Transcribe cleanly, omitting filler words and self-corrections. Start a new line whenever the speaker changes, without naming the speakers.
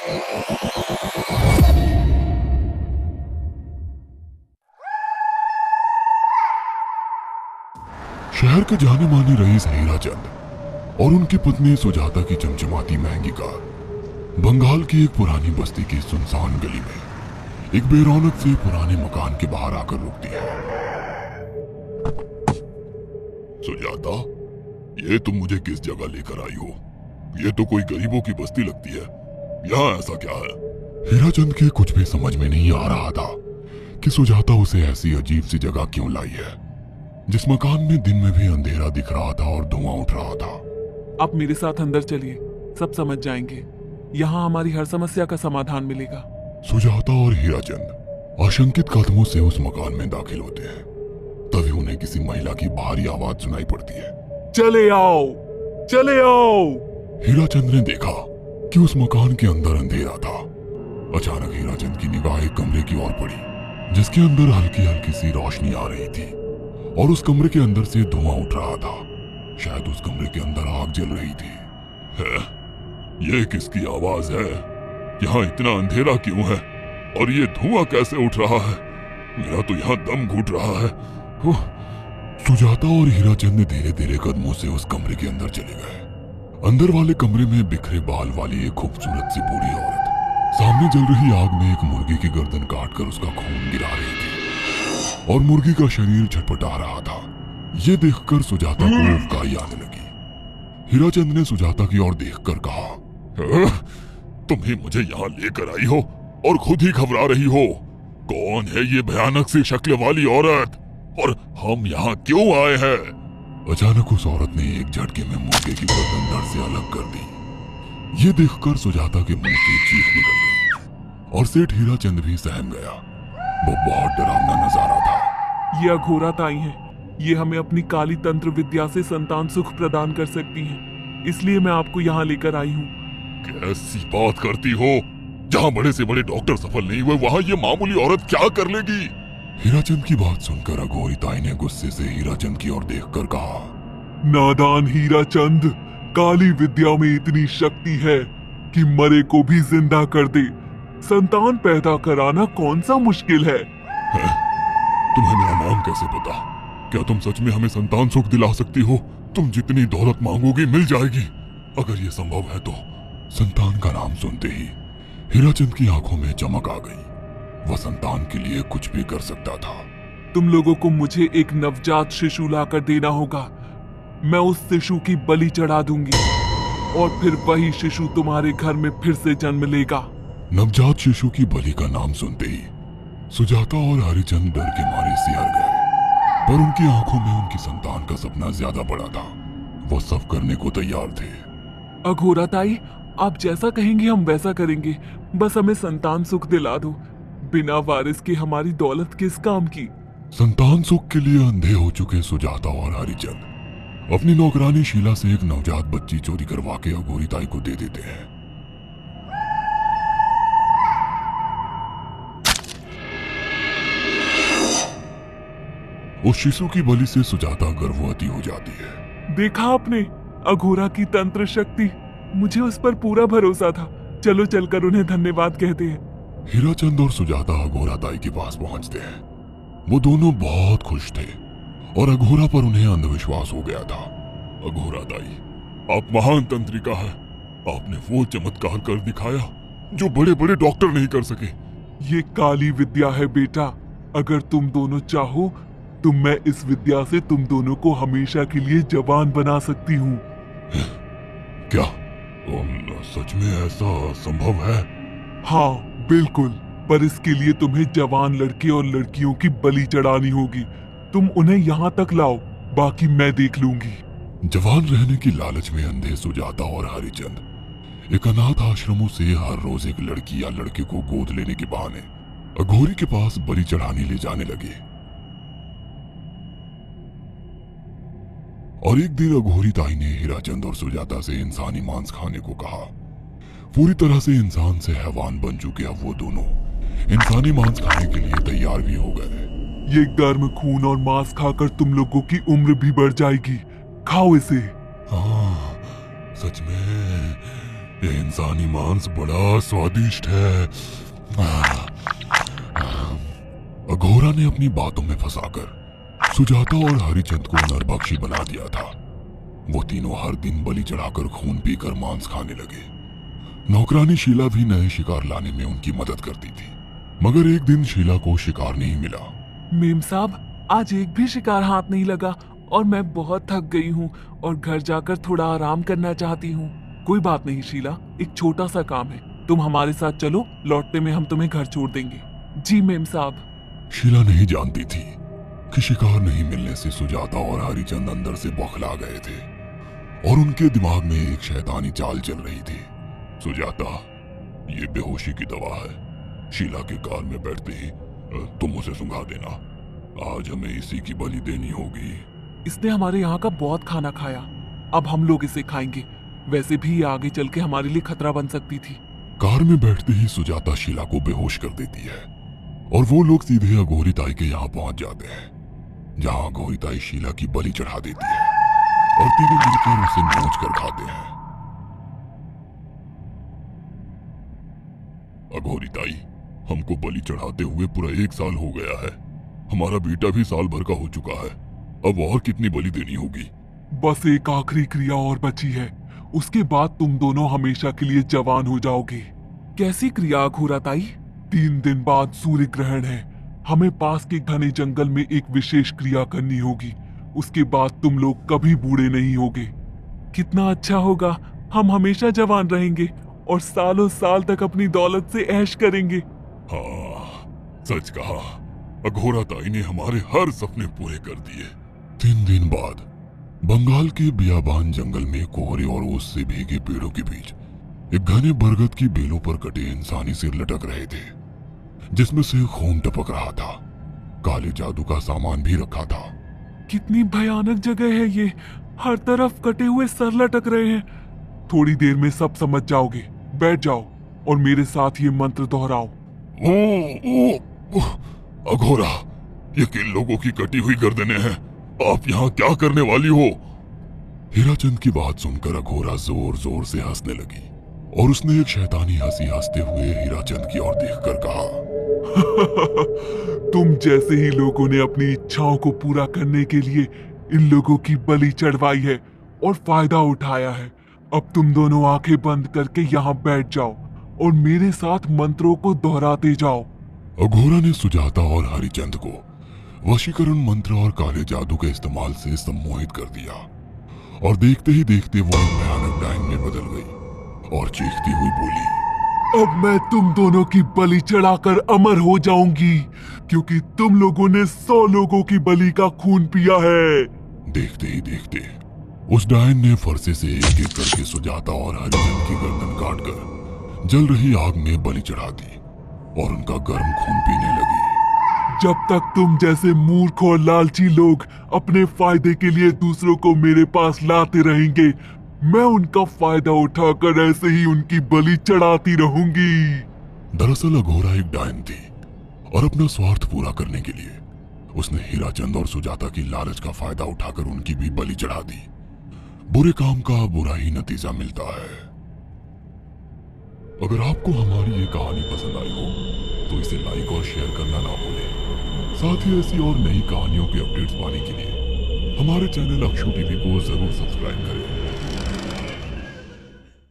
शहर के जाने माने रईस हीरा चंद और उनकी पत्नी सुजाता की चमचमाती महंगी कार बंगाल की एक पुरानी बस्ती की सुनसान गली में एक बेरौनक से पुराने मकान के बाहर आकर रुकती है। सुजाता, ये तुम मुझे किस जगह लेकर आई हो? ये तो कोई गरीबों की बस्ती लगती है, यहाँ ऐसा क्या है? हीरा चंद के कुछ भी समझ में नहीं आ रहा था कि सुजाता उसे ऐसी अजीब सी जगह क्यों लाई है, जिस मकान में दिन में भी अंधेरा दिख रहा था और धुआं उठ रहा था।
आप मेरे साथ अंदर चलिए, सब समझ जाएंगे। यहाँ हमारी हर समस्या का समाधान मिलेगा।
सुजाता और हीरा चंद आशंकित कदमों से उस मकान में दाखिल होते हैं। तभी उन्हें किसी महिला की भारी आवाज सुनाई पड़ती है।
चले आओ, चले आओ।
हीरा चंद ने देखा कि उस मकान के अंदर अंधेरा था। अचानक हीरा चंद की निगाह एक कमरे की ओर पड़ी, जिसके अंदर हल्की हल्की सी रोशनी आ रही थी और उस कमरे के अंदर से धुआं उठ रहा था। शायद उस कमरे के अंदर आग जल रही थी। है? ये किसकी आवाज है? यहाँ इतना अंधेरा क्यों है और ये धुआं कैसे उठ रहा है? मेरा तो यहाँ दम घुट रहा है। सुजाता और हीरा चंद धीरे धीरे कदमों से उस कमरे के अंदर चले गए। अंदर वाले कमरे में बिखरे बाल वाली एक खूबसूरत सी बूढ़ी औरत सामने जल रही आग में एक मुर्गी की गर्दन काटकर उसका खून गिरा रही थी और मुर्गी का शरीर छटपटा रहा था। ये देखकर सुजाता को उबकाई आने लगी। हीरा चंद ने सुजाता की ओर देखकर कहा, तुम ही मुझे यहाँ लेकर आई हो और खुद ही घबरा रही हो। कौन है ये भयानक सी शक्ल वाली औरत और हम यहाँ क्यों आए हैं? अचानक उस औरत ने एक झटके में मुर्गे की गर्दन धड़ से अलग कर दी। ये देखकर सुजाता के मुंह से चीख निकल गई और सेठ हीरा चंद भी सहम गया। वो बहुत डरावना नजारा था।
ये अघोरा ताई हैं। ये हमें अपनी काली तंत्र विद्या से संतान सुख प्रदान कर सकती हैं। इसलिए मैं आपको यहाँ लेकर आई हूँ।
कैसी बात करती हो? जहाँ बड़े से बड़े डॉक्टर सफल नहीं हुए, वहाँ ये मामूली औरत क्या कर लेगी? हीराचंद की बात सुनकर अघोरी ताई ने गुस्से से हीराचंद की ओर देखकर कहा,
नादान हीराचंद, काली विद्या में इतनी शक्ति है कि मरे को भी जिंदा कर दे। संतान पैदा कराना कौन सा मुश्किल है?
तुम्हें मेरा नाम कैसे पता? क्या तुम सच में हमें संतान सुख दिला सकती हो? तुम जितनी दौलत मांगोगी मिल जाएगी। अगर ये संभव है तो। संतान का नाम सुनते ही हीराचंद की आंखों में चमक आ गई। वह संतान के लिए कुछ भी कर सकता था।
तुम लोगों को मुझे एक नवजात शिशु लाकर देना होगा। मैं उस शिशु की बलि चढ़ा दूंगी और फिर वही शिशु तुम्हारे घर में फिर से जन्म लेगा।
नवजात शिशु की बलि का नाम सुनते ही सुजाता और हरिचंद डर के मारे सिहर गए, पर उनकी आंखों में उनकी संतान का सपना ज्यादा बड़ा था। वो सब करने को तैयार थे।
अघोरा ताई, आप जैसा कहेंगे हम वैसा करेंगे। बस हमें संतान सुख दिला दो। बिना वारिस के हमारी दौलत किस काम की?
संतान सुख के लिए अंधे हो चुके सुजाता और हरिचंद अपनी नौकरानी शीला से एक नवजात बच्ची चोरी करवा के अघोरी ताई को दे देते हैं। उस शिशु की बलि से सुजाता गर्भवती हो जाती है।
देखा आपने अघोरा की तंत्र शक्ति? मुझे उस पर पूरा भरोसा था। चलो चलकर उन्हें धन्यवाद कहते हैं।
हीराचंद और सुजाता अघोरा ताई के पास पहुंचते हैं। वो दोनों बहुत खुश थे और अघोरा पर उन्हें अंधविश्वास हो गया था। अघोरा ताई, आप महान तंत्रिका हैं। आपने वो चमत्कार कर दिखाया जो बड़े बड़े डॉक्टर नहीं कर सके।
ये काली विद्या है बेटा। अगर तुम दोनों चाहो तो मैं इस विद्या से तुम दोनों को हमेशा के लिए जवान बना सकती हूँ।
क्या सच में ऐसा संभव है?
हाँ बिल्कुल, पर इसके लिए तुम्हें जवान लड़के और लड़कियों की बलि चढ़ानी होगी। तुम उन्हें यहाँ तक लाओ, बाकी मैं देख लूंगी।
जवान रहने की लालच में अंधे सुजाता और हरिचंद एक अनाथ आश्रमों से हर रोज एक लड़की या लड़के को गोद लेने के बहाने अघोरी के पास बलि चढ़ाने ले जाने लगे। और एक दिन अघोरी ताई ने हीराचंद और सुजाता से इंसानी मांस खाने को कहा। पूरी तरह से इंसान से हैवान बन चुके अब वो दोनों इंसानी मांस खाने के लिए तैयार भी हो गए।
ये गर्म खून और मांस खाकर तुम लोगों की उम्र भी बढ़ जाएगी। खाओ इसे।
हाँ, सच में ये इंसानी मांस बड़ा स्वादिष्ट है। अघोरा ने अपनी बातों में फंसाकर सुजाता और हरिचंद को नरभक्षी बना दिया था। वो तीनों हर दिन बलि चढ़ाकर खून पीकर मांस खाने लगे। नौकरानी शीला भी नए शिकार लाने में उनकी मदद करती थी, मगर एक दिन शीला को शिकार नहीं मिला।
मेम साहब, आज एक भी शिकार हाथ नहीं लगा और मैं बहुत थक गई हूँ और घर जाकर थोड़ा आराम करना चाहती हूँ। कोई बात नहीं शीला, एक छोटा सा काम है, तुम हमारे साथ चलो, लौटते में हम तुम्हें घर छोड़ देंगे। जी मेम साहब।
शीला नहीं जानती थी कि शिकार नहीं मिलने से सुजाता और हरिचंद अंदर से बौखला गए थे और उनके दिमाग में एक शैतानी चाल चल रही थी। सुजाता, ये बेहोशी की दवा है। शीला के कार में बैठते ही तुम उसे सुंघा देना। आज हमें इसी की बलि देनी होगी।
इसने हमारे यहाँ का बहुत खाना खाया, अब हम लोग इसे खाएंगे। वैसे भी ये आगे चल के हमारे लिए खतरा बन सकती थी।
कार में बैठते ही सुजाता शीला को बेहोश कर देती है और वो लोग सीधे अघोरी ताई के यहाँ पहुंच जाते हैं, जहाँ अघोरी ताई शीला की बलि चढ़ा देती है और तीनों मिलकर उसे नोच कर खाते हैं। अघोरी ताई, हमको बलि चढ़ाते हुए पूरा 1 साल हो गया है। हमारा बेटा भी साल भर का हो चुका है। अब और कितनी बलि देनी होगी?
बस एक आखिरी क्रिया और बची है, उसके बाद तुम दोनों हमेशा के लिए जवान हो जाओगे। कैसी क्रिया अघोरा ताई? 3 दिन बाद सूर्य ग्रहण है, हमें पास के घने जंगल में एक विशेष क्रिया करनी होगी। उसके बाद तुम लोग कभी बूढ़े नहीं होगे। कितना अच्छा होगा, हम हमेशा जवान रहेंगे और सालों साल तक अपनी दौलत से ऐश करेंगे।
हाँ, सच कहा। अघोरा ताई ने हमारे हर सपने पूरे कर दिए। 3 दिन बाद बंगाल के बियाबान जंगल में कोहरे और ओस से भीगे पेड़ों के बीच एक घने बरगद की बेलों पर कटे इंसानी सिर लटक रहे थे, जिसमें से खून टपक रहा था। काले जादू का सामान भी रखा था।
कितनी भयानक जगह है ये, हर तरफ कटे हुए सर लटक रहे हैं। थोड़ी देर में सब समझ जाओगे, बैठ जाओ और मेरे साथ ये मंत्र दोहराओ।
अघोरा, ये किन लोगों की कटी हुई गर्दनें हैं? आप यहाँ क्या करने वाली हो? हीराचंद की बात सुनकर अघोरा जोर जोर से हंसने लगी और उसने एक शैतानी हंसी हंसते हुए हीराचंद की ओर देखकर कहा,
तुम जैसे ही लोगों ने अपनी इच्छाओं को पूरा करने के लिए इन लोगों की बलि चढ़वाई है और फायदा उठाया है। अब तुम दोनों आंखें बंद करके यहाँ बैठ जाओ और मेरे साथ मंत्रों को दोहराते जाओ।
अघोरा ने सुजाता और हरिचंद को वशीकरण मंत्र और काले जादू के इस्तेमाल से सम्मोहित कर दिया और देखते ही देखते वो एक भयानक डायन में बदल गई और चीखती हुई बोली,
अब मैं तुम दोनों की बलि चढ़ाकर अमर हो जाऊंगी, क्योंकि तुम लोगों ने 100 लोगों की बलि का खून पिया है।
देखते ही देखते उस डायन ने फरसे से एक एक करके सुजाता और हरिचंद की गर्दन काटकर जल रही आग में बलि चढ़ा दी और उनका गर्म खून पीने लगी।
जब तक तुम जैसे मूर्ख और लालची लोग अपने फायदे के लिए दूसरों को मेरे पास लाते रहेंगे, मैं उनका फायदा उठाकर ऐसे ही उनकी बलि चढ़ाती रहूंगी।
दरअसल अघोरा एक डायन थी और अपना स्वार्थ पूरा करने के लिए उसने हीराचंद और सुजाता की लालच का फायदा उठाकर उनकी भी बलि चढ़ा दी। बुरे काम का बुरा ही नतीजा मिलता है। अगर आपको हमारी ये कहानी पसंद आई हो तो इसे लाइक और शेयर करना ना भूलें। साथ ही ऐसी और नई कहानियों के अपडेट्स पाने के लिए हमारे चैनल अक्षु टीवी को जरूर सब्सक्राइब करें।